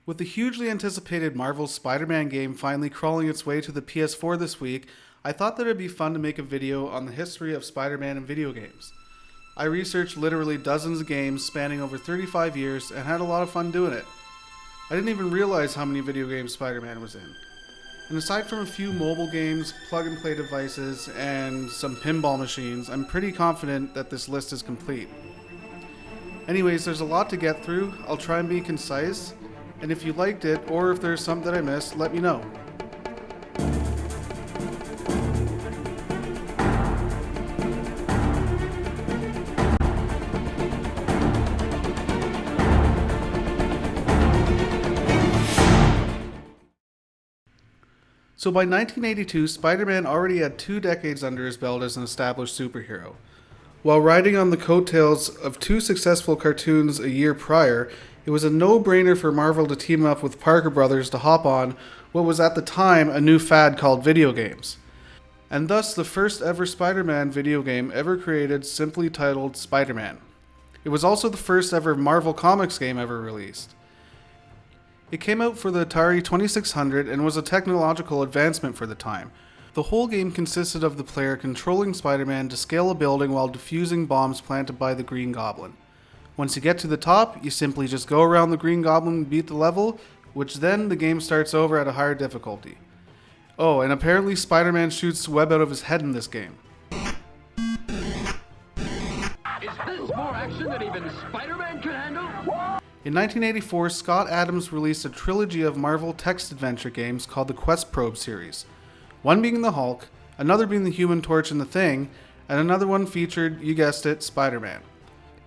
With the hugely anticipated Marvel's Spider-Man game finally crawling its way to the PS4 this week, I thought that it'd be fun to make a video on the history of Spider-Man in video games. I researched literally dozens of games spanning over 35 years and had a lot of fun doing it. I didn't even realize how many video games Spider-Man was in. And aside from a few mobile games, plug-and-play devices, and some pinball machines, I'm pretty confident that this list is complete. Anyways, there's a lot to get through. I'll try and be concise, and if you liked it, or if there's something that I missed, let me know. So by 1982, Spider-Man already had 2 decades under his belt as an established superhero. While riding on the coattails of 2 successful cartoons a year prior, it was a no-brainer for Marvel to team up with Parker Brothers to hop on what was at the time a new fad called video games. And thus the first ever Spider-Man video game ever created, simply titled Spider-Man. It was also the first ever Marvel Comics game ever released. It came out for the Atari 2600 and was a technological advancement for the time. The whole game consisted of the player controlling Spider-Man to scale a building while defusing bombs planted by the Green Goblin. Once you get to the top, you simply just go around the Green Goblin and beat the level, which then the game starts over at a higher difficulty. Oh, and apparently Spider-Man shoots web out of his head in this game. Is this more action than even Spider-Man can handle? In 1984, Scott Adams released a trilogy of Marvel text adventure games called the Questprobe series. One being the Hulk, another being the Human Torch and the Thing, and another one featured, you guessed it, Spider-Man.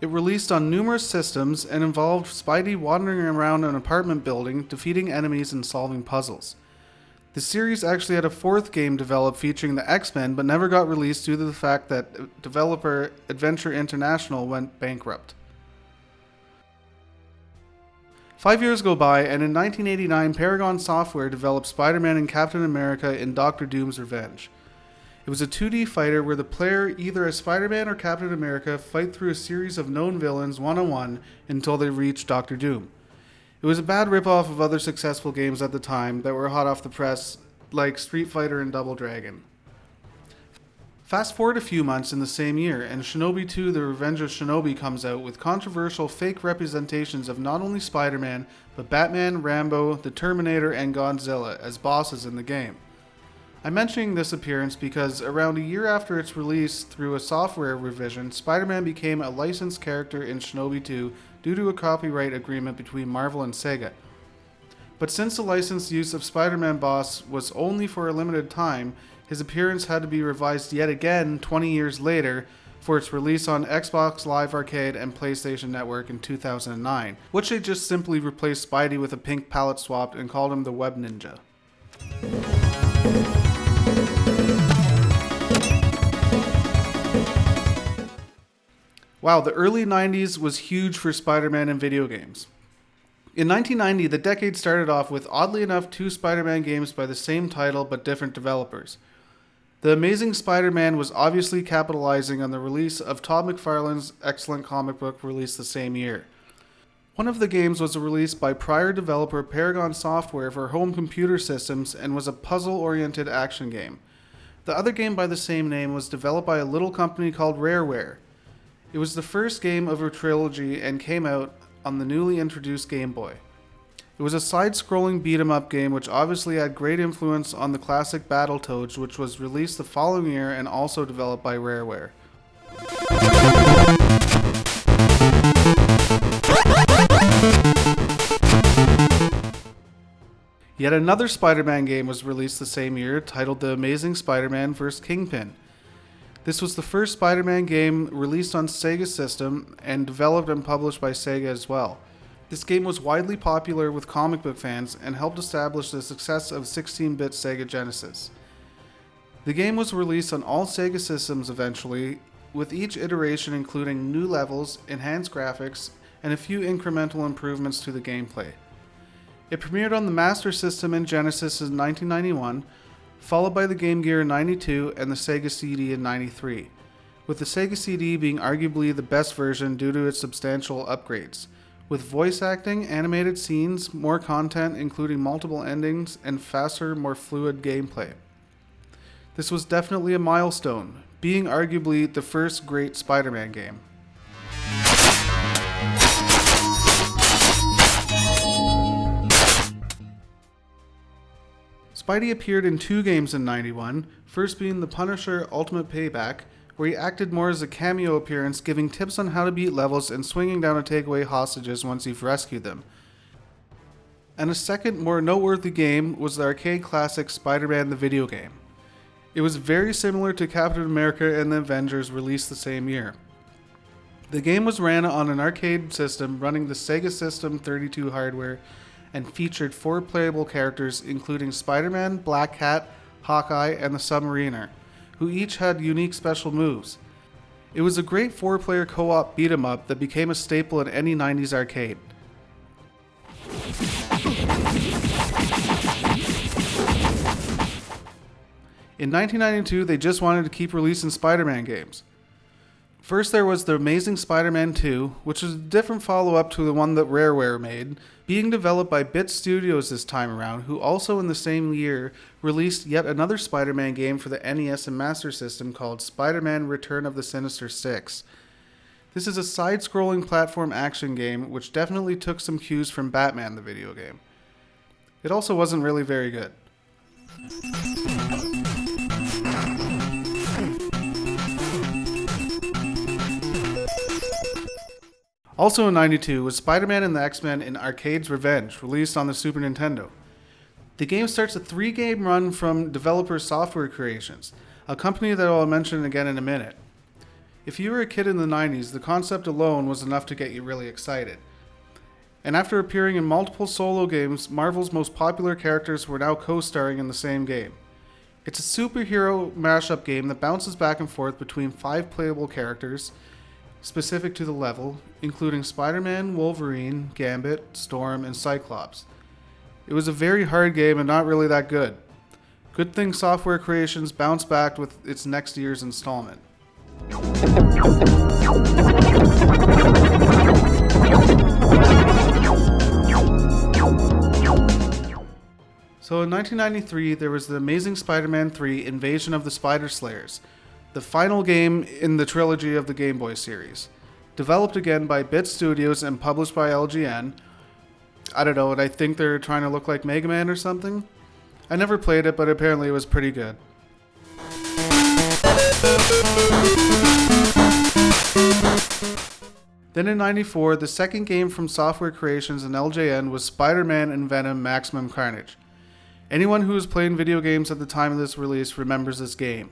It released on numerous systems and involved Spidey wandering around an apartment building, defeating enemies and solving puzzles. The series actually had a 4th game developed featuring the X-Men, but never got released due to the fact that developer Adventure International went bankrupt. 5 years go by, and in 1989, Paragon Software developed Spider-Man and Captain America in Doctor Doom's Revenge. It was a 2D fighter where the player, either as Spider-Man or Captain America, fight through a series of known villains one-on-one until they reach Doctor Doom. It was a bad ripoff of other successful games at the time that were hot off the press, like Street Fighter and Double Dragon. Fast forward a few months in the same year, and Shinobi 2 The Revenge of Shinobi comes out with controversial fake representations of not only Spider-Man, but Batman, Rambo, the Terminator, and Godzilla as bosses in the game. I'm mentioning this appearance because around a year after its release through a software revision, Spider-Man became a licensed character in Shinobi 2 due to a copyright agreement between Marvel and Sega. But since the licensed use of Spider-Man boss was only for a limited time, his appearance had to be revised yet again 20 years later for its release on Xbox Live Arcade and PlayStation Network in 2009, which they just simply replaced Spidey with a pink palette swap and called him the Web Ninja. Wow, the early 90s was huge for Spider-Man in video games. In 1990, the decade started off with, oddly enough, 2 Spider-Man games by the same title but different developers. The Amazing Spider-Man was obviously capitalizing on the release of Todd McFarlane's excellent comic book released the same year. One of the games was released by prior developer Paragon Software for home computer systems and was a puzzle-oriented action game. The other game by the same name was developed by a little company called Rareware. It was the first game of a trilogy and came out on the newly introduced Game Boy. It was a side-scrolling beat-em-up game which obviously had great influence on the classic Battletoads, which was released the following year and also developed by Rareware. Yet another Spider-Man game was released the same year, titled The Amazing Spider-Man vs. Kingpin. This was the first Spider-Man game released on Sega System and developed and published by Sega as well. This game was widely popular with comic book fans and helped establish the success of 16-bit Sega Genesis. The game was released on all Sega systems eventually, with each iteration including new levels, enhanced graphics, and a few incremental improvements to the gameplay. It premiered on the Master System and Genesis in 1991, followed by the Game Gear in 92 and the Sega CD in 93, with the Sega CD being arguably the best version due to its substantial upgrades. with voice acting, animated scenes, more content including multiple endings, and faster, more fluid gameplay. This was definitely a milestone, being arguably the first great Spider-Man game. Spidey appeared in 2 games in '91, first being The Punisher Ultimate Payback, where he acted more as a cameo appearance, giving tips on how to beat levels and swinging down to take away hostages once you've rescued them. And a second, more noteworthy game was the arcade classic Spider-Man the video game. It was very similar to Captain America and the Avengers, released the same year. The game was ran on an arcade system running the Sega System 32 hardware and featured 4 playable characters including Spider-Man, Black Cat, Hawkeye, and the Submariner, who each had unique special moves. It was a great 4-player co-op beat-em-up that became a staple in any 90s arcade. In 1992, they just wanted to keep releasing Spider-Man games. First there was The Amazing Spider-Man 2, which was a different follow-up to the one that Rareware made, being developed by Bit Studios this time around, who also in the same year released yet another Spider-Man game for the NES and Master System called Spider-Man Return of the Sinister Six. This is a side-scrolling platform action game which definitely took some cues from Batman the video game. It also wasn't really very good. Also in '92 was Spider-Man and the X-Men in Arcade's Revenge, released on the Super Nintendo. The game starts a 3-game run from developer Software Creations, a company that I'll mention again in a minute. If you were a kid in the '90s, the concept alone was enough to get you really excited. And after appearing in multiple solo games, Marvel's most popular characters were now co-starring in the same game. It's a superhero mashup game that bounces back and forth between 5 playable characters, specific to the level, including Spider-Man, Wolverine, Gambit, Storm, and Cyclops. It was a very hard game and not really that good. Good thing Software Creations bounced back with its next year's installment. So in 1993, there was The Amazing Spider-Man 3 Invasion of the Spider Slayers, the final game in the trilogy of the Game Boy series. Developed again by Bit Studios and published by LGN. I don't know, I think they're trying to look like Mega Man or something. I never played it, but apparently it was pretty good. Then in '94, the second game from Software Creations and LJN was Spider-Man and Venom Maximum Carnage. Anyone who was playing video games at the time of this release remembers this game.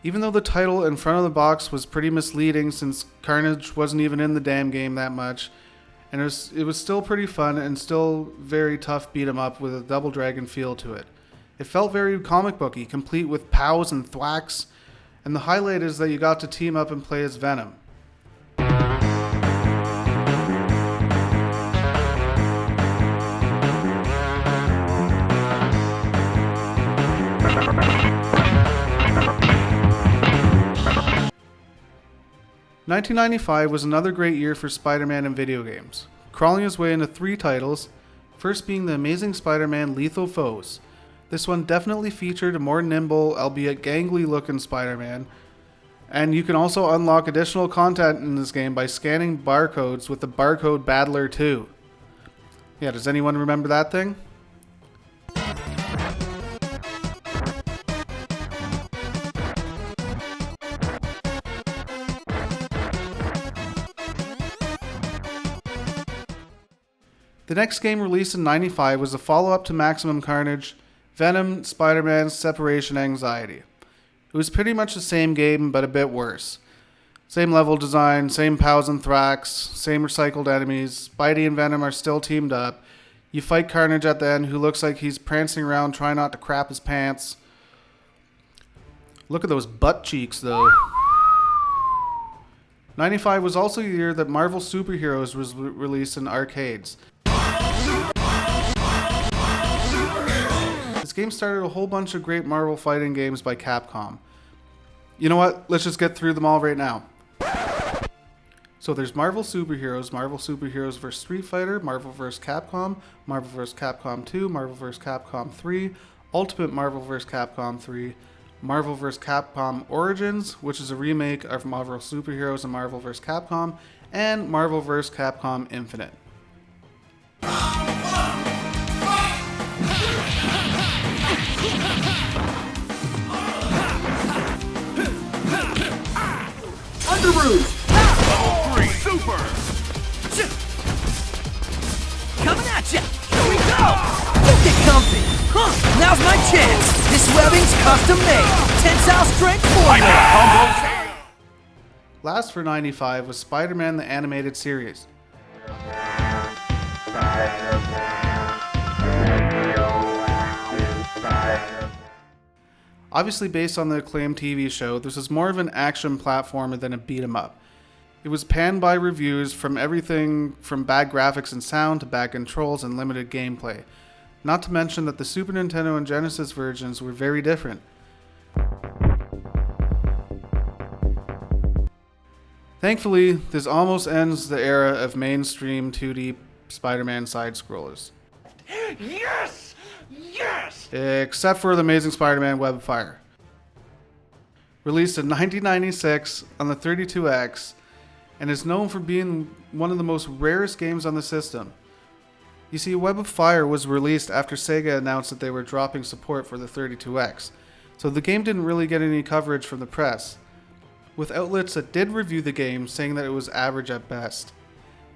Even though the title in front of the box was pretty misleading since Carnage wasn't even in the damn game that much, and it was still pretty fun and still very tough beat 'em up with a Double Dragon feel to it. It felt very comic booky, complete with pows and thwacks, and the highlight is that you got to team up and play as Venom. '95 was another great year for Spider-Man in video games, crawling his way into 3 titles, first being The Amazing Spider-Man Lethal Foes. This one definitely featured a more nimble, albeit gangly looking Spider-Man, and you can also unlock additional content in this game by scanning barcodes with the Barcode Battler 2. Yeah, does anyone remember that thing? The next game released in '95 was a follow-up to Maximum Carnage, Venom, Spider-Man Separation Anxiety. It was pretty much the same game, but a bit worse. Same level design, same pows and thwacks, same recycled enemies. Spidey and Venom are still teamed up. You fight Carnage at the end, who looks like he's prancing around trying not to crap his pants. Look at those butt cheeks, though. '95 was also the year that Marvel Superheroes was released in arcades. This game started a whole bunch of great Marvel fighting games by Capcom. You know what? Let's just get through them all right now. So there's Marvel Superheroes vs. Street Fighter, Marvel vs. Capcom, Marvel vs. Capcom 2, Marvel vs. Capcom 3, Ultimate Marvel vs. Capcom 3, Marvel vs. Capcom Origins, which is a remake of Marvel Superheroes and Marvel vs. Capcom, and Marvel vs. Capcom Infinite. Underoos! Super! Coming at ya! Here we go! Get comfy! Huh, now's my chance! This webbing's custom made! Tensile strength formula! Last for 95 was Spider-Man the Animated Series. Obviously based on the acclaimed TV show, this was more of an action platformer than a beat-em-up. It was panned by reviews from everything from bad graphics and sound to bad controls and limited gameplay. Not to mention that the Super Nintendo and Genesis versions were very different. Thankfully, this almost ends the era of mainstream 2D Spider-Man side-scrollers. Yes! Yes! Except for The Amazing Spider-Man Web of Fire. Released in 1996 on the 32X, and is known for being one of the most rarest games on the system. You see, Web of Fire was released after Sega announced that they were dropping support for the 32X, so the game didn't really get any coverage from the press, with outlets that did review the game saying that it was average at best.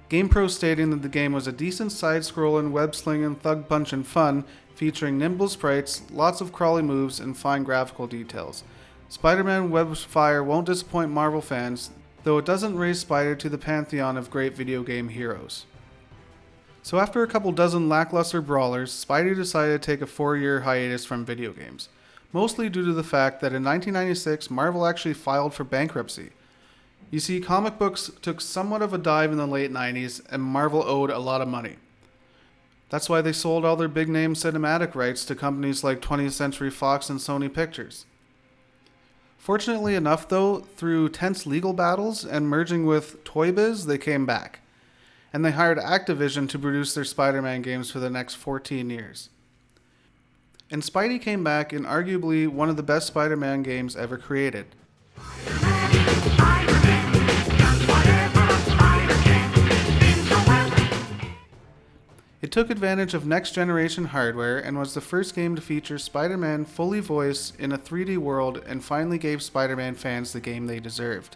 GamePro stating that the game was a decent side-scrolling, web-slinging, thug-punching fun featuring nimble sprites, lots of crawly moves, and fine graphical details. Spider-Man Web of Fire won't disappoint Marvel fans, though it doesn't raise Spider to the pantheon of great video game heroes. So after a couple dozen lackluster brawlers, Spidey decided to take a 4-year hiatus from video games, mostly due to the fact that in 1996 Marvel actually filed for bankruptcy. You see, comic books took somewhat of a dive in the late 90s and Marvel owed a lot of money. That's why they sold all their big name cinematic rights to companies like 20th Century Fox and Sony Pictures. Fortunately enough though, through tense legal battles and merging with Toy Biz, they came back. And they hired Activision to produce their Spider-Man games for the next 14 years. And Spidey came back in arguably one of the best Spider-Man games ever created. It took advantage of next-generation hardware and was the first game to feature Spider-Man fully voiced in a 3D world and finally gave Spider-Man fans the game they deserved.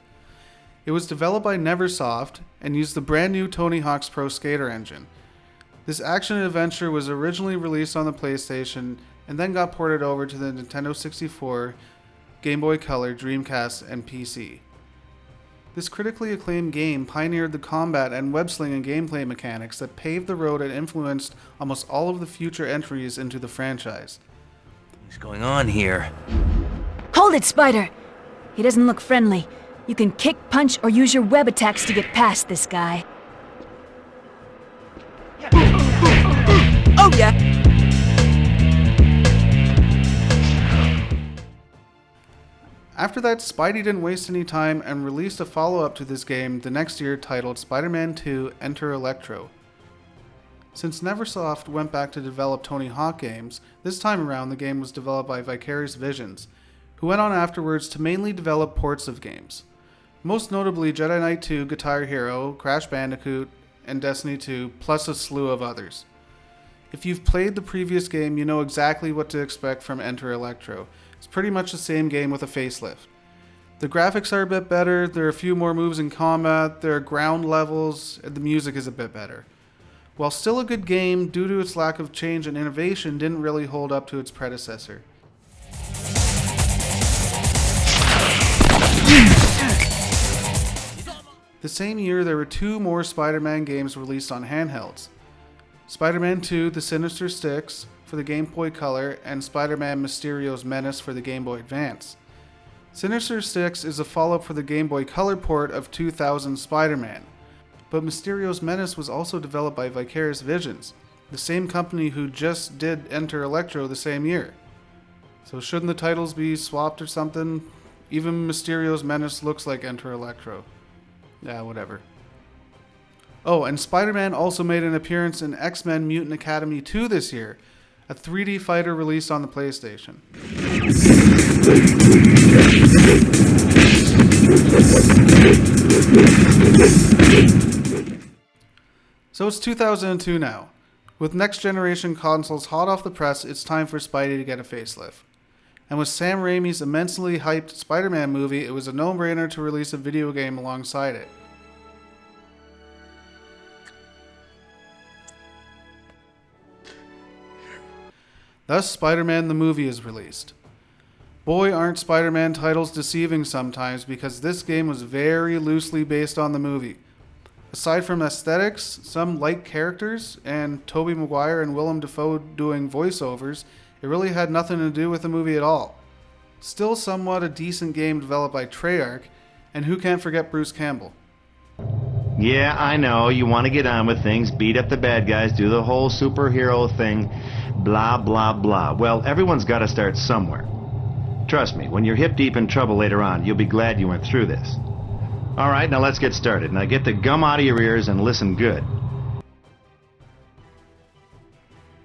It was developed by Neversoft and used the brand new Tony Hawk's Pro Skater engine. This action-adventure was originally released on the PlayStation and then got ported over to the Nintendo 64, Game Boy Color, Dreamcast, and PC. This critically acclaimed game pioneered the combat and web-slinging gameplay mechanics that paved the road and influenced almost all of the future entries into the franchise. What's going on here? Hold it, Spider! He doesn't look friendly. You can kick, punch, or use your web attacks to get past this guy. Oh yeah! After that, Spidey didn't waste any time and released a follow-up to this game the next year titled Spider-Man 2 Enter Electro. Since Neversoft went back to develop Tony Hawk games, this time around the game was developed by Vicarious Visions, who went on afterwards to mainly develop ports of games. Most notably Jedi Knight 2, Guitar Hero, Crash Bandicoot, and Destiny 2, plus a slew of others. If you've played the previous game, you know exactly what to expect from Enter Electro. It's pretty much the same game with a facelift. The graphics are a bit better, there are a few more moves in combat, there are ground levels, and the music is a bit better. While still a good game, due to its lack of change and innovation, didn't really hold up to its predecessor. The same year, there were 2 more Spider-Man games released on handhelds. Spider-Man 2 The Sinister Sticks for the Game Boy Color and Spider-Man Mysterio's Menace for the Game Boy Advance. Sinister Sticks is a follow-up for the Game Boy Color port of 2000 Spider-Man, but Mysterio's Menace was also developed by Vicarious Visions, the same company who just did Enter Electro the same year. So shouldn't the titles be swapped or something? Even Mysterio's Menace looks like Enter Electro. Yeah, whatever. Oh, and Spider-Man also made an appearance in X-Men Mutant Academy 2 this year, a 3D fighter released on the PlayStation. So it's 2002 now. With next-generation consoles hot off the press, it's time for Spidey to get a facelift. And with Sam Raimi's immensely hyped Spider-Man movie, it was a no-brainer to release a video game alongside it. Thus, Spider-Man the movie is released. Boy, aren't Spider-Man titles deceiving sometimes, because this game was very loosely based on the movie. Aside from aesthetics, some light characters, and Tobey Maguire and Willem Dafoe doing voiceovers, it really had nothing to do with the movie at all. Still somewhat a decent game developed by Treyarch, and who can't forget Bruce Campbell. Yeah, I know, you want to get on with things, beat up the bad guys, do the whole superhero thing, blah, blah, blah. Well, everyone's got to start somewhere. Trust me, when you're hip-deep in trouble later on, you'll be glad you went through this. All right, now let's get started. Now get the gum out of your ears and listen good.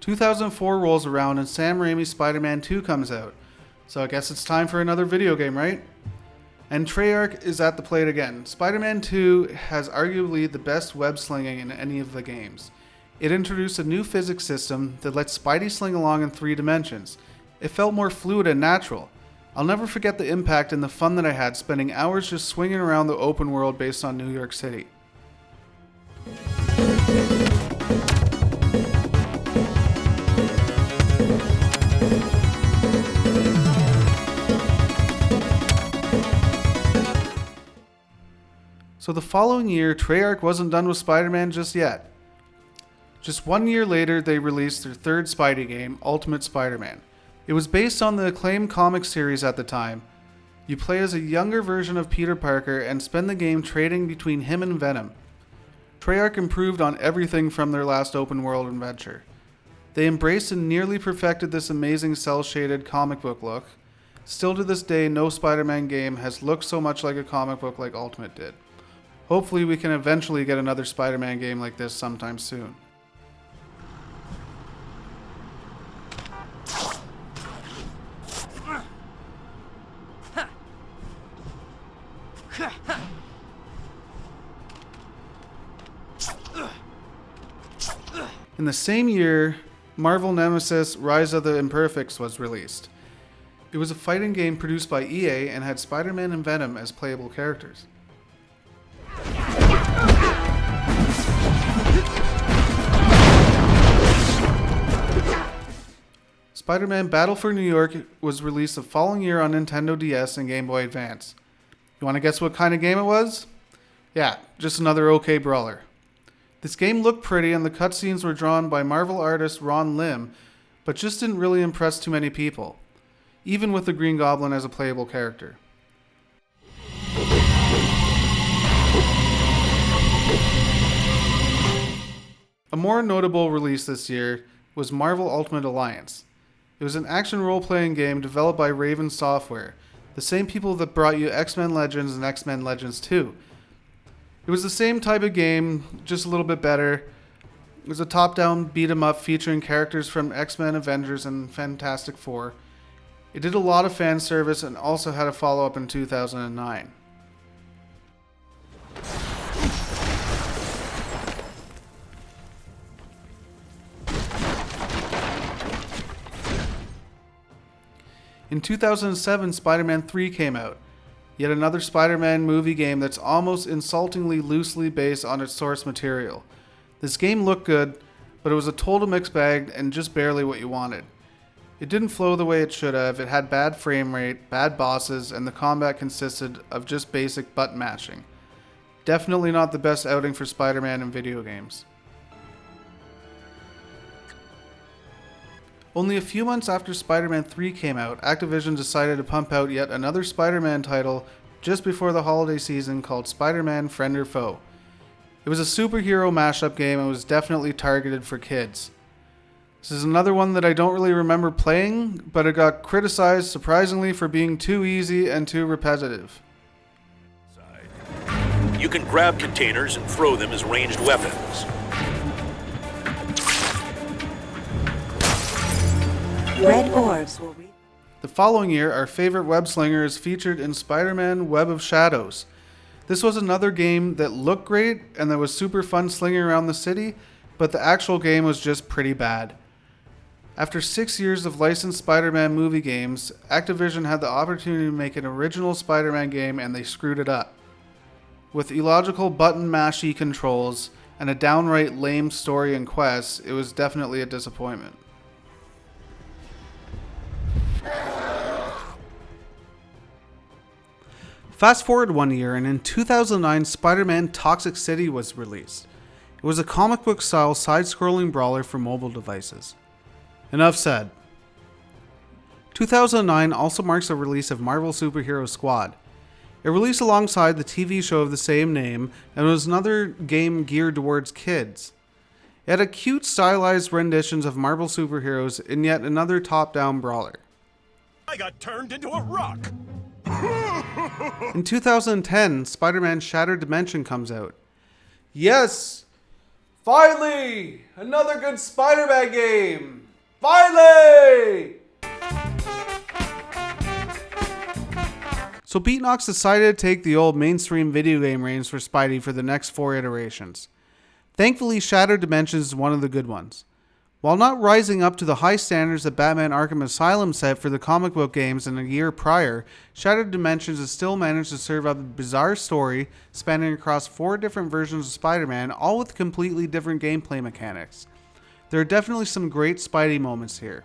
2004 rolls around and Sam Raimi's Spider-Man 2 comes out. So I guess it's time for another video game, right? And Treyarch is at the plate again. Spider-Man 2 has arguably the best web slinging in any of the games. It introduced a new physics system that lets Spidey sling along in 3 dimensions. It felt more fluid and natural. I'll never forget the impact and the fun that I had spending hours just swinging around the open world based on New York City. So the following year, Treyarch wasn't done with Spider-Man just yet. Just 1 year later, they released their third Spidey game, Ultimate Spider-Man. It was based on the acclaimed comic series at the time. You play as a younger version of Peter Parker and spend the game trading between him and Venom. Treyarch improved on everything from their last open world adventure. They embraced and nearly perfected this amazing cel-shaded comic book look. Still to this day, no Spider-Man game has looked so much like a comic book like Ultimate did. Hopefully we can eventually get another Spider-Man game like this sometime soon. In the same year, Marvel Nemesis Rise of the Imperfects was released. It was a fighting game produced by EA and had Spider-Man and Venom as playable characters. Spider-Man Battle for New York was released the following year on Nintendo DS and Game Boy Advance. You want to guess what kind of game it was? Yeah, just another OK brawler. This game looked pretty and the cutscenes were drawn by Marvel artist Ron Lim, but just didn't really impress too many people, even with the Green Goblin as a playable character. A more notable release this year was Marvel Ultimate Alliance. It was an action role-playing game developed by Raven Software, the same people that brought you X-Men Legends and X-Men Legends 2. It was the same type of game, just a little bit better. It was a top-down beat-em-up featuring characters from X-Men, Avengers, and Fantastic Four. It did a lot of fan service and also had a follow-up in 2009. In 2007, Spider-Man 3 came out. Yet another Spider-Man movie game that's almost insultingly loosely based on its source material. This game looked good, but it was a total mixed bag and just barely what you wanted. It didn't flow the way it should have, it had bad frame rate, bad bosses, and the combat consisted of just basic button mashing. Definitely not the best outing for Spider-Man in video games. Only a few months after Spider-Man 3 came out, Activision decided to pump out yet another Spider-Man title just before the holiday season called Spider-Man Friend or Foe. It was a superhero mashup game and was definitely targeted for kids. This is another one that I don't really remember playing, but it got criticized surprisingly for being too easy and too repetitive. You You can grab containers and throw them as ranged weapons. Red orbs will read. The following year, our favorite web slinger is featured in Spider-Man Web of Shadows. This was another game that looked great and that was super fun slinging around the city, but the actual game was just pretty bad. After 6 years of licensed Spider-Man movie games, Activision had the opportunity to make an original Spider-Man game and they screwed it up. With illogical button mashy controls and a downright lame story and quests, it was definitely a disappointment. Fast forward 1 year, and in 2009, Spider-Man Toxic City was released. It was a comic book style side-scrolling brawler for mobile devices. Enough said. 2009 also marks the release of Marvel Superhero Squad. It released alongside the TV show of the same name and was another game geared towards kids. It had a cute stylized renditions of Marvel superheroes in yet another top-down brawler. I got turned into a rock! In 2010, Spider-Man Shattered Dimension comes out. Yes! Finally! Another good Spider-Man game! Finally! So Beatnox decided to take the old mainstream video game reins for Spidey for the next 4 iterations. Thankfully, Shattered Dimensions is one of the good ones. While not rising up to the high standards that Batman Arkham Asylum set for the comic book games in a year prior, Shattered Dimensions has still managed to serve up a bizarre story spanning across 4 different versions of Spider-Man, all with completely different gameplay mechanics. There are definitely some great Spidey moments here.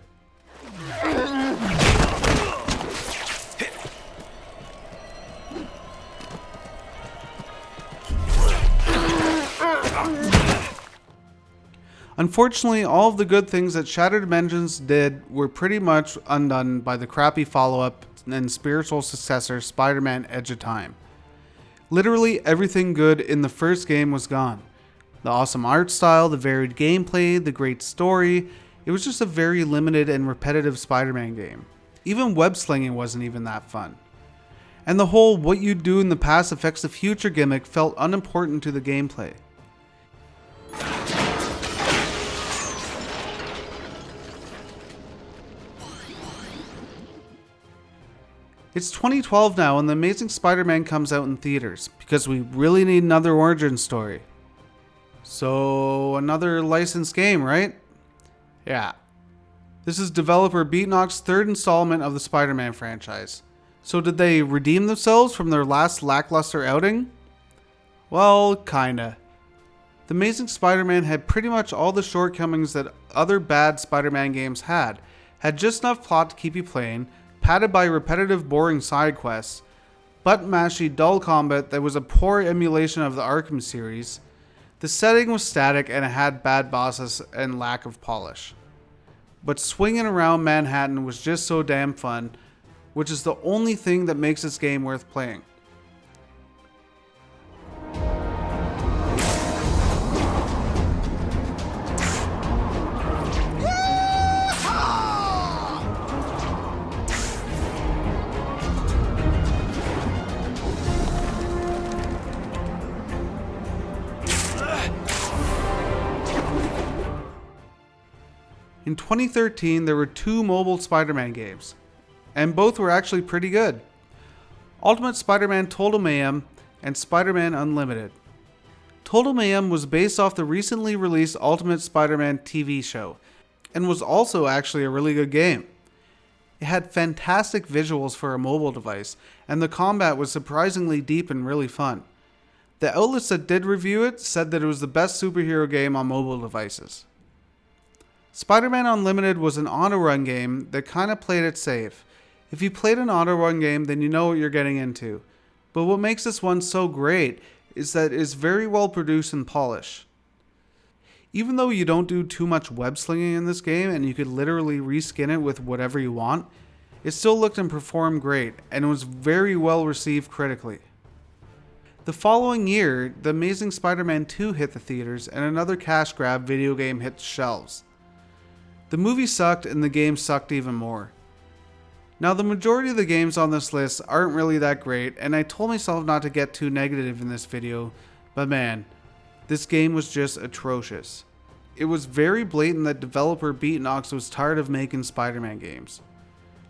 Unfortunately, all of the good things that Shattered Dimensions did were pretty much undone by the crappy follow-up and spiritual successor, Spider-Man Edge of Time. Literally everything good in the first game was gone. The awesome art style, the varied gameplay, the great story. It was just a very limited and repetitive Spider-Man game. Even web slinging wasn't even that fun. And the whole what you do in the past affects the future gimmick felt unimportant to the gameplay. It's 2012 now and The Amazing Spider-Man comes out in theaters because we really need another origin story. So another licensed game, right? Yeah. This is developer Beatnox's 3rd installment of the Spider-Man franchise. So did they redeem themselves from their last lackluster outing? Well, kinda. The Amazing Spider-Man had pretty much all the shortcomings that other bad Spider-Man games had just enough plot to keep you playing, padded by repetitive boring side quests, button-mashy dull combat that was a poor emulation of the Arkham series. The setting was static and it had bad bosses and lack of polish. But swinging around Manhattan was just so damn fun, which is the only thing that makes this game worth playing. In 2013, there were 2 mobile Spider-Man games, and both were actually pretty good. Ultimate Spider-Man Total Mayhem and Spider-Man Unlimited. Total Mayhem was based off the recently released Ultimate Spider-Man TV show, and was also actually a really good game. It had fantastic visuals for a mobile device, and the combat was surprisingly deep and really fun. The outlets that did review it said that it was the best superhero game on mobile devices. Spider-Man Unlimited was an auto-run game that kind of played it safe. If you played an auto-run game, then you know what you're getting into. But what makes this one so great is that it's very well produced and polished. Even though you don't do too much web slinging in this game and you could literally reskin it with whatever you want, it still looked and performed great and was very well received critically. The following year, The Amazing Spider-Man 2 hit the theaters and another cash grab video game hit the shelves. The movie sucked and the game sucked even more. Now, the majority of the games on this list aren't really that great, and I told myself not to get too negative in this video, but man, this game was just atrocious. It was very blatant that developer Beatnox was tired of making Spider-Man games.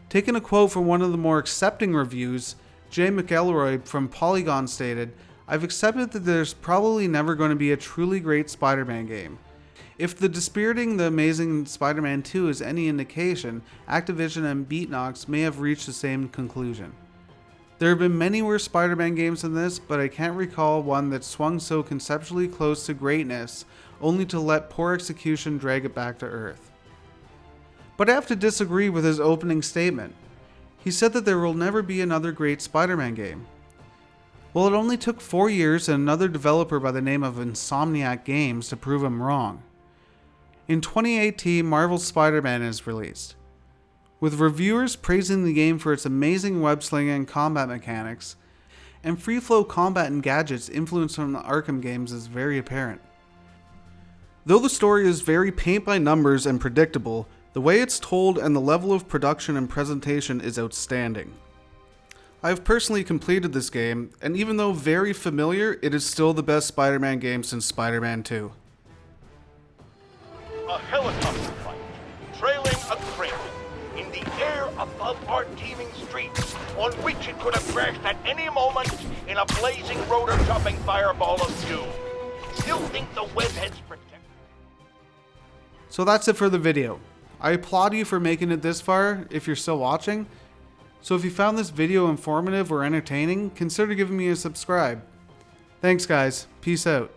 Taking a quote from one of the more accepting reviews, Jay McElroy from Polygon stated, "I've accepted that there's probably never going to be a truly great Spider-Man game. If the Dispiriting the Amazing Spider-Man 2 is any indication, Activision and Beatnox may have reached the same conclusion. There have been many worse Spider-Man games than this, but I can't recall one that swung so conceptually close to greatness, only to let poor execution drag it back to earth." But I have to disagree with his opening statement. He said that there will never be another great Spider-Man game. Well, it only took 4 years and another developer by the name of Insomniac Games to prove him wrong. In 2018, Marvel's Spider-Man is released, with reviewers praising the game for its amazing web-slinging and combat mechanics, and free-flow combat and gadgets influenced from the Arkham games is very apparent. Though the story is very paint-by-numbers and predictable, the way it's told and the level of production and presentation is outstanding. I have personally completed this game, and even though very familiar, it is still the best Spider-Man game since Spider-Man 2. A helicopter fight, trailing a crane, in the air above our teeming streets, on which it could have crashed at any moment in a blazing rotor-chopping fireball of doom. Still think the webheads protect... So that's it for the video. I applaud you for making it this far, if you're still watching. So if you found this video informative or entertaining, consider giving me a subscribe. Thanks guys, peace out.